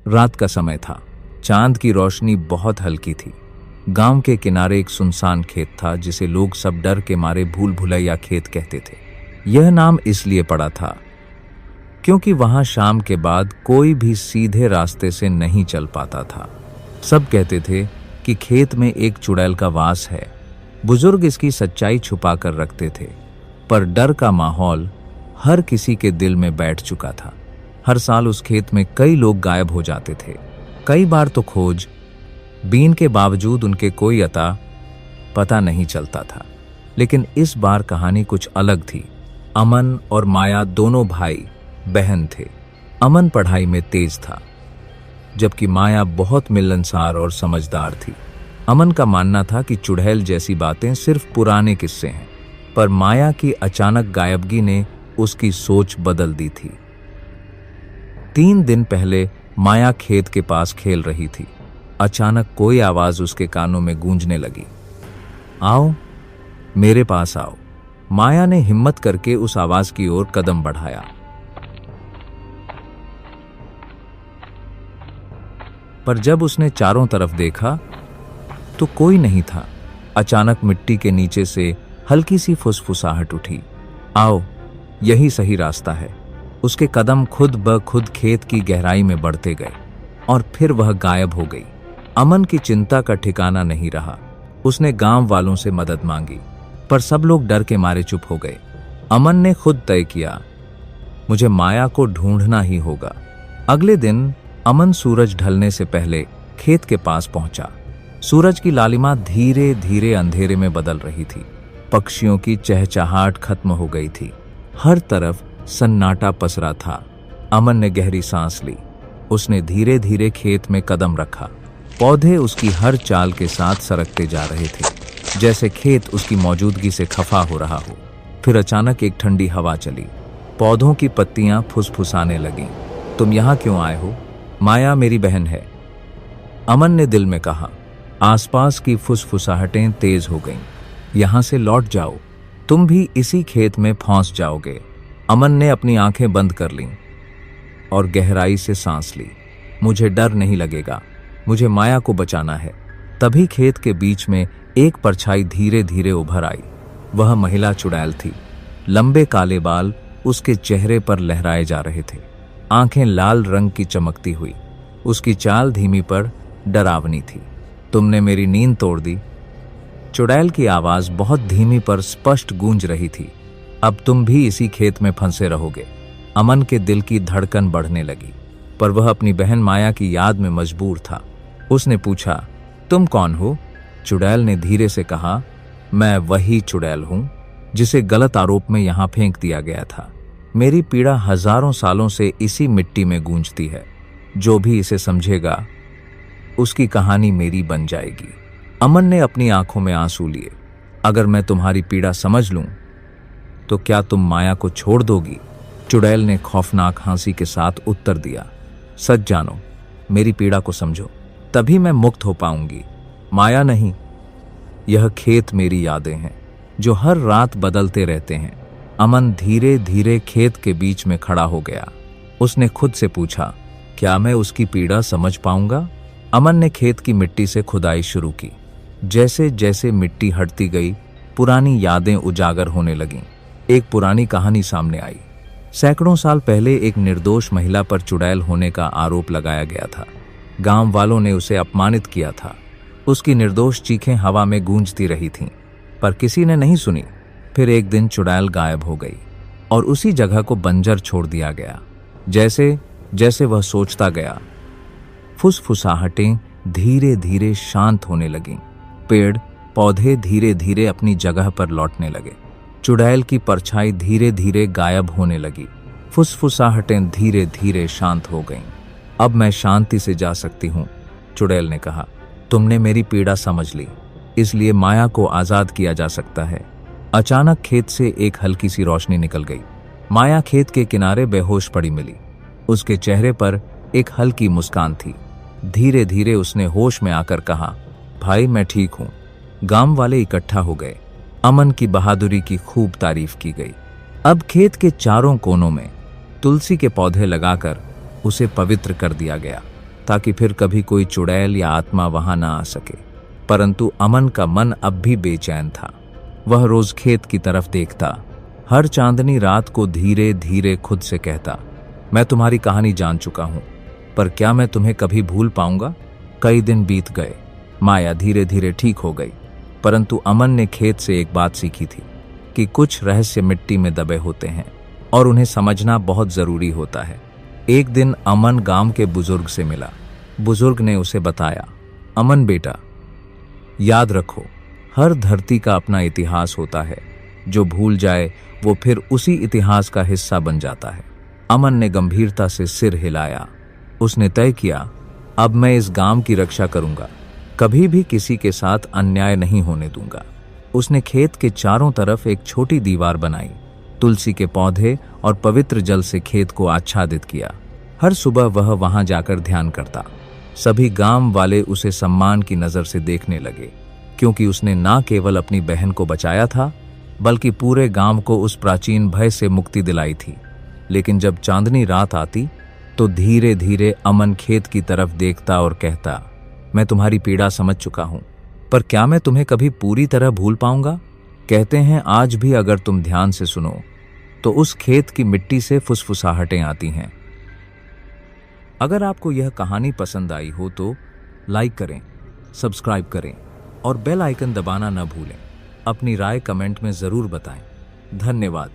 रात का समय था। चांद की रोशनी बहुत हल्की थी। गांव के किनारे एक सुनसान खेत था जिसे लोग सब डर के मारे भूल भुलैया खेत कहते थे। यह नाम इसलिए पड़ा था क्योंकि वहां शाम के बाद कोई भी सीधे रास्ते से नहीं चल पाता था। सब कहते थे कि खेत में एक चुड़ैल का वास है। बुजुर्ग इसकी सच्चाई छुपा कर रखते थे, पर डर का माहौल हर किसी के दिल में बैठ चुका था। हर साल उस खेत में कई लोग गायब हो जाते थे। कई बार तो खोज बीन के बावजूद उनके कोई अता पता नहीं चलता था। लेकिन इस बार कहानी कुछ अलग थी। अमन और माया दोनों भाई बहन थे। अमन पढ़ाई में तेज था, जबकि माया बहुत मिलनसार और समझदार थी। अमन का मानना था कि चुड़ैल जैसी बातें सिर्फ पुराने किस्से हैं, पर माया की अचानक गायबगी ने उसकी सोच बदल दी थी। 3 दिन पहले माया खेत के पास खेल रही थी। अचानक कोई आवाज उसके कानों में गूंजने लगी। आओ, मेरे पास आओ। माया ने हिम्मत करके उस आवाज की ओर कदम बढ़ाया, पर जब उसने चारों तरफ देखा तो कोई नहीं था। अचानक मिट्टी के नीचे से हल्की सी फुसफुसाहट उठी। आओ, यही सही रास्ता है। उसके कदम खुद ब खुद खेत की गहराई में बढ़ते गए और फिर वह गायब हो गई। अमन की चिंता का ठिकाना नहीं रहा। उसने गांव वालों से मदद मांगी, पर सब लोग डर के मारे चुप हो गए। अमन ने खुद तय किया, मुझे माया को ढूंढना ही होगा। अगले दिन अमन सूरज ढलने से पहले खेत के पास पहुंचा। सूरज की लालिमा धीरे धीरे अंधेरे में बदल रही थी। पक्षियों की चहचहाहट खत्म हो गई थी। हर तरफ सन्नाटा पसरा था। अमन ने गहरी सांस ली। उसने धीरे धीरे खेत में कदम रखा। पौधे उसकी हर चाल के साथ सरकते जा रहे थे, जैसे खेत उसकी मौजूदगी से खफा हो रहा हो। फिर अचानक एक ठंडी हवा चली। पौधों की पत्तियां फुसफुसाने लगीं। तुम यहाँ क्यों आए हो? माया मेरी बहन है, अमन ने दिल में कहा। आसपास की फुसफुसाहटें तेज हो गईं। यहां से लौट जाओ, तुम भी इसी खेत में फंस जाओगे। अमन ने अपनी आंखें बंद कर लीं और गहराई से सांस ली। मुझे डर नहीं लगेगा, मुझे माया को बचाना है। तभी खेत के बीच में एक परछाई धीरे धीरे उभर आई। वह महिला चुड़ैल थी। लंबे काले बाल उसके चेहरे पर लहराए जा रहे थे। आंखें लाल रंग की चमकती हुई। उसकी चाल धीमी पर डरावनी थी। तुमने मेरी नींद तोड़ दी। चुड़ैल की आवाज बहुत धीमी पर स्पष्ट गूंज रही थी। अब तुम भी इसी खेत में फंसे रहोगे। अमन के दिल की धड़कन बढ़ने लगी, पर वह अपनी बहन माया की याद में मजबूर था। उसने पूछा, तुम कौन हो? चुड़ैल ने धीरे से कहा, मैं वही चुड़ैल हूं जिसे गलत आरोप में यहां फेंक दिया गया था। मेरी पीड़ा हजारों सालों से इसी मिट्टी में गूंजती है। जो भी इसे समझेगा उसकी कहानी मेरी बन जाएगी। अमन ने अपनी आंखों में आंसू लिए। अगर मैं तुम्हारी पीड़ा समझ लूं तो क्या तुम माया को छोड़ दोगी? चुड़ैल ने खौफनाक हंसी के साथ उत्तर दिया, सच जानो, मेरी पीड़ा को समझो, तभी मैं मुक्त हो पाऊंगी। माया नहीं, यह खेत मेरी यादें हैं जो हर रात बदलते रहते हैं। अमन धीरे धीरे खेत के बीच में खड़ा हो गया। उसने खुद से पूछा, क्या मैं उसकी पीड़ा समझ पाऊंगा? अमन ने खेत की मिट्टी से खुदाई शुरू की। जैसे जैसे मिट्टी हटती गई, पुरानी यादें उजागर होने लगीं। एक पुरानी कहानी सामने आई। सैकड़ों साल पहले एक निर्दोष महिला पर चुड़ैल होने का आरोप लगाया गया था। गांव वालों ने उसे अपमानित किया था। उसकी निर्दोष चीखें हवा में गूंजती रही थीं, पर किसी ने नहीं सुनी। फिर एक दिन चुड़ैल गायब हो गई और उसी जगह को बंजर छोड़ दिया गया। जैसे जैसे वह सोचता गया, फुसफुसाहटें धीरे धीरे शांत होने लगीं। पेड़ पौधे धीरे धीरे अपनी जगह पर लौटने लगे। चुड़ैल की परछाई धीरे धीरे गायब होने लगी। फुसफुसाहटें धीरे धीरे शांत हो गईं। अब मैं शांति से जा सकती हूँ, चुड़ैल ने कहा। तुमने मेरी पीड़ा समझ ली, इसलिए माया को आजाद किया जा सकता है। अचानक खेत से एक हल्की सी रोशनी निकल गई। माया खेत के किनारे बेहोश पड़ी मिली। उसके चेहरे पर एक हल्की मुस्कान थी। धीरे धीरे उसने होश में आकर कहा, भाई मैं ठीक हूं। गांव वाले इकट्ठा हो गए। अमन की बहादुरी की खूब तारीफ की गई। अब खेत के चारों कोनों में तुलसी के पौधे लगाकर उसे पवित्र कर दिया गया। ताकि फिर कभी कोई चुड़ैल या आत्मा वहां ना आ सके। परंतु अमन का मन अब भी बेचैन था। वह रोज खेत की तरफ देखता, हर चांदनी रात को धीरे धीरे खुद से कहता, मैं तुम्हारी कहानी जान चुका हूं, पर क्या मैं तुम्हें कभी भूल पाऊंगा? कई दिन बीत गए, माया धीरे धीरे ठीक हो गई, परंतु अमन ने खेत से एक बात सीखी थी कि कुछ रहस्य मिट्टी में दबे होते हैं और उन्हें समझना बहुत जरूरी होता है। एक दिन अमन गांव के बुजुर्ग से मिला। बुजुर्ग ने उसे बताया, अमन बेटा, याद रखो, हर धरती का अपना इतिहास होता है। जो भूल जाए वो फिर उसी इतिहास का हिस्सा बन जाता है। अमन ने गंभीरता से सिर हिलाया। उसने तय किया, अब मैं इस गांव की रक्षा करूंगा, कभी भी किसी के साथ अन्याय नहीं होने दूंगा। उसने खेत के चारों तरफ एक छोटी दीवार बनाई, तुलसी के पौधे और पवित्र जल से खेत को आच्छादित किया। हर सुबह वह वहां जाकर ध्यान करता। सभी गांव वाले उसे सम्मान की नजर से देखने लगे, क्योंकि उसने न केवल अपनी बहन को बचाया था, बल्कि पूरे गांव को उस प्राचीन भय से मुक्ति दिलाई थी। लेकिन जब चांदनी रात आती तो धीरे धीरे अमन खेत की तरफ देखता और कहता, मैं तुम्हारी पीड़ा समझ चुका हूं, पर क्या मैं तुम्हें कभी पूरी तरह भूल पाऊंगा? कहते हैं आज भी अगर तुम ध्यान से सुनो तो उस खेत की मिट्टी से फुसफुसाहटें आती हैं। अगर आपको यह कहानी पसंद आई हो तो लाइक करें, सब्सक्राइब करें और बेल आइकन दबाना न भूलें। अपनी राय कमेंट में जरूर बताएं। धन्यवाद।